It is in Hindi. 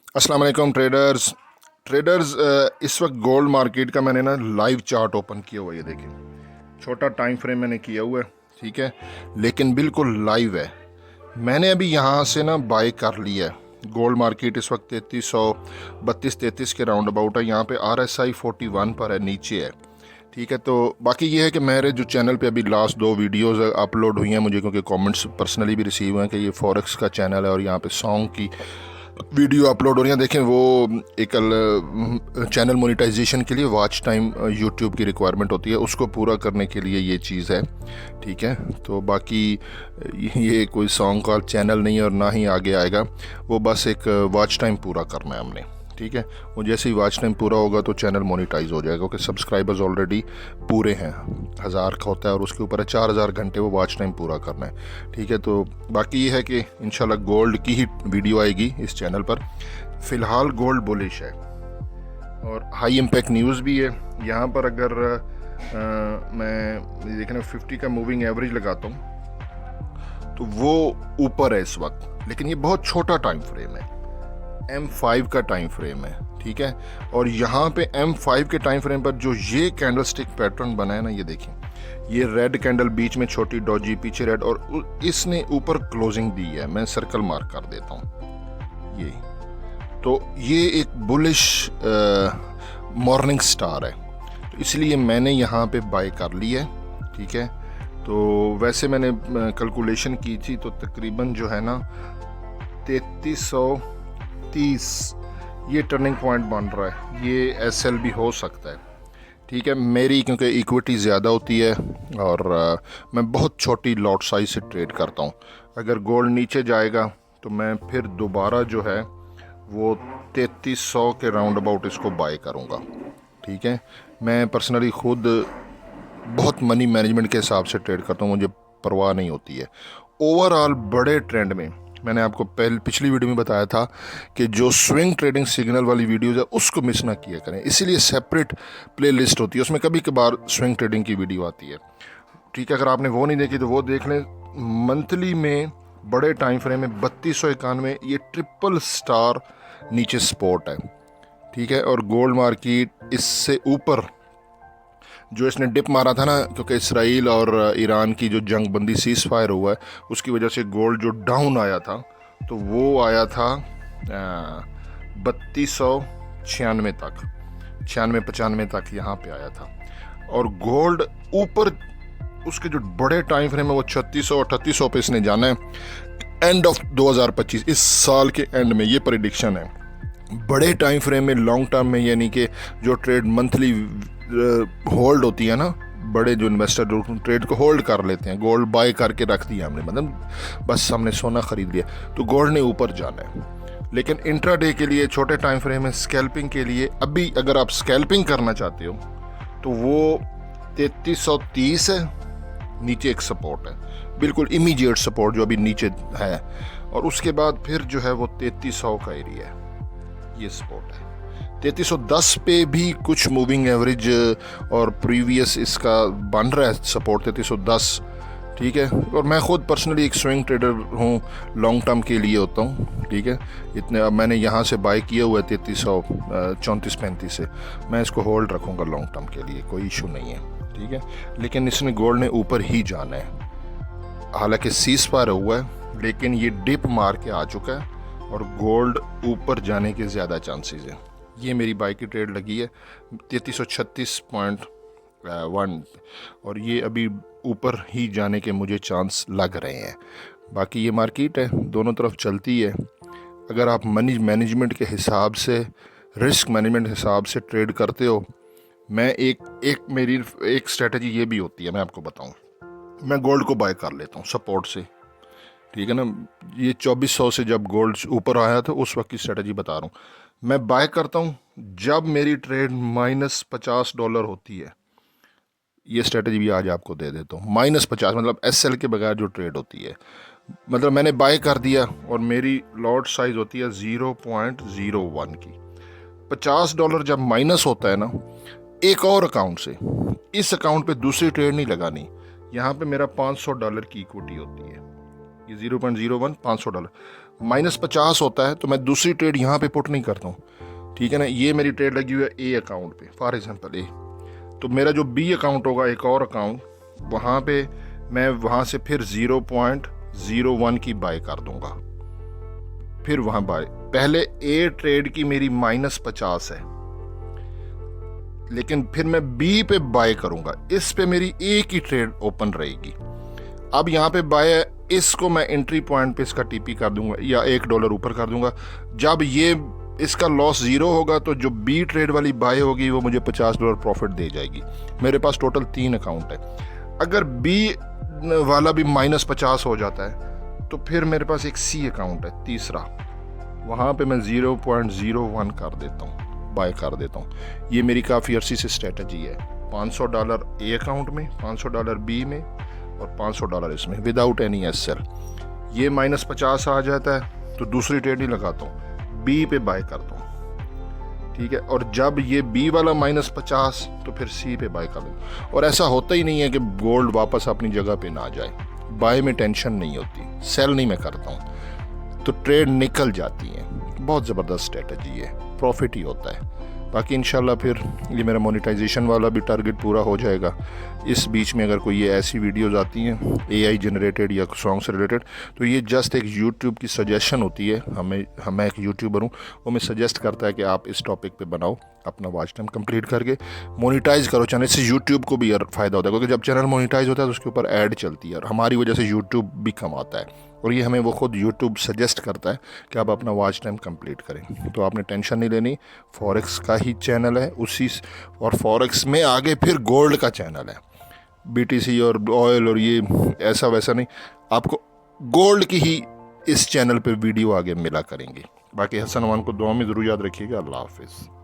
अस्सलाम वालेकुम ट्रेडर्स। इस वक्त गोल्ड मार्केट का मैंने ना लाइव चार्ट ओपन किया हुआ है। ये देखें, छोटा टाइम फ्रेम मैंने किया हुआ है, ठीक है, लेकिन बिल्कुल लाइव है। मैंने अभी यहाँ से ना बाय कर लिया है। गोल्ड मार्केट इस वक्त 3332-33 के राउंड अबाउट है। यहाँ पे RSI 41 पर है, नीचे है, ठीक है। तो बाकी ये है कि मेरे जो चैनल पे अभी लास्ट 2 वीडियोस अपलोड हुई हैं मुझे, क्योंकि कमेंट्स पर्सनली भी रिसीव हुए हैं कि ये फॉरेक्स का चैनल है और यहाँ पे सॉन्ग की वीडियो अपलोड हो रही हैं। देखें, वो एक चैनल मोनेटाइजेशन के लिए वॉच टाइम यूट्यूब की रिक्वायरमेंट होती है, उसको पूरा करने के लिए ये चीज़ है, ठीक है। तो बाकी ये कोई सॉन्ग का चैनल नहीं है और ना ही आगे आएगा, वो बस एक वॉच टाइम पूरा करना है हमने, ठीक है। वो जैसे ही वॉच टाइम पूरा होगा तो चैनल मोनेटाइज हो जाएगा, क्योंकि सब्सक्राइबर्स ऑलरेडी पूरे हैं, 1000 का होता है और उसके ऊपर है 4000 घंटे वो वॉच टाइम पूरा करना है, ठीक है। तो बाकी ये है कि इंशाल्लाह गोल्ड की ही वीडियो आएगी इस चैनल पर। फ़िलहाल गोल्ड बुलिश है और हाई इम्पैक्ट न्यूज़ भी है। यहाँ पर अगर मैं देखना 50 का मूविंग एवरेज लगाता हूँ तो वो ऊपर है इस वक्त, लेकिन ये बहुत छोटा टाइम फ्रेम है, M5 का टाइम फ्रेम है, ठीक है। और यहाँ पे M5 के टाइम फ्रेम पर जो ये कैंडलस्टिक पैटर्न बना है ना, ये देखिए, ये रेड कैंडल बीच में छोटी डॉजी, पीछे रेड, और इसने ऊपर क्लोजिंग दी है। मैं सर्कल मार्क कर देता हूँ, ये तो ये एक बुलिश मॉर्निंग स्टार है, तो इसलिए मैंने यहाँ पे बाय कर लिया है, ठीक है। तो वैसे मैंने कैलकुलेशन की थी तो तकरीबन जो है ना 3330 ये टर्निंग पॉइंट बन रहा है। ये SL भी हो सकता है, ठीक है। मेरी क्योंकि इक्विटी ज़्यादा होती है और मैं बहुत छोटी लॉट साइज से ट्रेड करता हूँ। अगर गोल्ड नीचे जाएगा तो मैं फिर दोबारा जो है वो 3300 के राउंड अबाउट इसको बाय करूँगा, ठीक है। मैं पर्सनली खुद बहुत मनी मैनेजमेंट के हिसाब से ट्रेड करता हूँ, मुझे परवाह नहीं होती है। ओवरऑल बड़े ट्रेंड में मैंने आपको पिछली वीडियो में बताया था कि जो स्विंग ट्रेडिंग सिग्नल वाली वीडियोस है उसको मिस ना किया करें, इसीलिए सेपरेट प्लेलिस्ट होती है, उसमें कभी कभार स्विंग ट्रेडिंग की वीडियो आती है, ठीक है। अगर आपने वो नहीं देखी तो वो देख लें। मंथली में बड़े टाइम फ्रेम में 3291 ये ट्रिपल स्टार नीचे सपोर्ट है, ठीक है। और गोल्ड मार्केट इससे ऊपर जो इसने डिप मारा था ना, क्योंकि इसराइल और ईरान की जो जंग बंदी सीज फायर हुआ है उसकी वजह से गोल्ड जो डाउन आया था तो वो आया था 3296 तक, 96-95 तक यहाँ पे आया था। और गोल्ड ऊपर उसके जो बड़े टाइम फ्रेम है वो 3600-3800 पे इसने जाना है एंड ऑफ 2025, इस साल के एंड में, ये प्रिडिक्शन है। बड़े टाइम फ्रेम में, लॉन्ग टर्म में, यानी कि जो ट्रेड मंथली होल्ड होती है ना, बड़े जो इन्वेस्टर जो ट्रेड को होल्ड कर लेते हैं, गोल्ड बाय करके रख दिया हमने, मतलब बस हमने सोना खरीद लिया, तो गोल्ड ने ऊपर जाना है। लेकिन इंट्राडे के लिए, छोटे टाइम फ्रेम में स्कैल्पिंग के लिए, अभी अगर आप स्कैल्पिंग करना चाहते हो तो वो 3330 है, नीचे एक सपोर्ट है, बिल्कुल इमीडिएट सपोर्ट जो अभी नीचे है, और उसके बाद फिर जो है वो 3300 का एरिया है, ये सपोर्ट है। 3310 पे भी कुछ मूविंग एवरेज और प्रीवियस इसका बन रहा है सपोर्ट 3310, ठीक है। और मैं खुद पर्सनली एक स्विंग ट्रेडर हूँ, लॉन्ग टर्म के लिए होता हूँ, ठीक है। इतने अब मैंने यहाँ से बाय किया हुआ है 3334-35 से, मैं इसको होल्ड रखूँगा लॉन्ग टर्म के लिए, कोई इशू नहीं है, ठीक है। लेकिन इसने गोल्ड ने ऊपर ही जाना है, हालांकि सीज फायर हुआ है लेकिन ये डिप मार के आ चुका है और गोल्ड ऊपर जाने के ज़्यादा चांसेस हैं। ये मेरी बाई की ट्रेड लगी है 3336.1 और ये अभी ऊपर ही जाने के मुझे चांस लग रहे हैं। बाकी ये मार्केट है, दोनों तरफ चलती है। अगर आप मनी मैनेजमेंट के हिसाब से, रिस्क मैनेजमेंट हिसाब से ट्रेड करते हो, मैं मेरी एक स्ट्रेटजी ये भी होती है, मैं आपको बताऊं, मैं गोल्ड को बाय कर लेता हूँ सपोर्ट से, ठीक है ना। ये 2400 से जब गोल्ड ऊपर आया था उस वक्त की स्ट्रेटजी बता रहा हूँ, मैं बाय करता हूँ जब मेरी ट्रेड -$50 होती है। ये स्ट्रेटजी भी आज आपको दे देता हूँ, -50 मतलब SL के बगैर जो ट्रेड होती है, मतलब मैंने बाय कर दिया और मेरी लॉट साइज होती है 0.01 की। $50 जब माइनस होता है ना, एक और अकाउंट से, इस अकाउंट पे दूसरी ट्रेड नहीं लगानी, यहाँ पे मेरा $500 की इक्विटी होती है, ये 0.01 $500। -50 होता है तो मैं दूसरी ट्रेड यहाँ पे पुट नहीं करता हूँ, ठीक है ना। ये मेरी ट्रेड लगी हुई है ए अकाउंट पे, फॉर एग्जांपल ए, तो मेरा जो बी अकाउंट होगा एक और अकाउंट, वहाँ पे मैं वहाँ से फिर 0.01 की बाय कर दूंगा, फिर वहाँ बाय। पहले ए ट्रेड की मेरी -50 है, लेकिन फिर मैं बी पे बाय करूंगा, इस पे मेरी ए की ट्रेड ओपन रहेगी। अब यहाँ पे बाय है, इसको मैं एंट्री पॉइंट पे इसका टीपी कर दूंगा या $1 ऊपर कर दूंगा। जब ये इसका लॉस 0 होगा तो जो बी ट्रेड वाली बाय होगी वो मुझे $50 प्रॉफिट दे जाएगी। मेरे पास टोटल 3 अकाउंट है। अगर बी वाला भी -50 हो जाता है तो फिर मेरे पास एक सी अकाउंट है तीसरा, वहाँ पे मैं 0.01 कर देता हूँ, बाय कर देता हूँ। ये मेरी काफ़ी अर्सी से स्ट्रेटजी है। $500 ए अकाउंट में, $500 बी में और $500 इसमें, विदाउट एनी एसएल। ये -50 आ जाता है तो दूसरी ट्रेड नहीं लगाता हूँ, बी पे बाय करता हूँ, ठीक है। और जब ये बी वाला -50 तो फिर सी पे बाय कर दूँ। और ऐसा होता ही नहीं है कि गोल्ड वापस अपनी जगह पे ना जाए, बाय में टेंशन नहीं होती, सेल नहीं मैं करता हूँ, तो ट्रेड निकल जाती है। बहुत ज़बरदस्त स्ट्रेटजी है, प्रॉफिट ही होता है। बाकी इंशाल्लाह फिर ये मेरा मोनेटाइजेशन वाला भी टारगेट पूरा हो जाएगा। इस बीच में अगर कोई ये ऐसी वीडियोस आती हैं एआई जनरेटेड या सॉन्ग से रिलेटेड, तो ये जस्ट एक यूट्यूब की सजेशन होती है। मैं एक यूट्यूबर हूँ, वो मैं सजेस्ट करता है कि आप इस टॉपिक पे बनाओ, अपना वॉच टाइम कंप्लीट करके मोनेटाइज करो चैनल। इससे यूट्यूब को भी फ़ायदा होता है, क्योंकि जब चैनल मोनेटाइज होता है तो उसके ऊपर ऐड चलती है और हमारी वजह से यूट्यूब भी कमाता है। और ये हमें वो खुद यूट्यूब सजेस्ट करता है कि आप अपना वॉच टाइम कंप्लीट करें। तो आपने टेंशन नहीं लेनी, फॉरेक्स का ही चैनल है उसी, और फॉरेक्स में आगे फिर गोल्ड का चैनल है, बीटीसी और ऑयल और ये ऐसा वैसा नहीं, आपको गोल्ड की ही इस चैनल पर वीडियो आगे मिला करेंगे। बाकी हसन अमान को दुआ में ज़रूर याद रखिएगा। अल्लाह हाफिज़।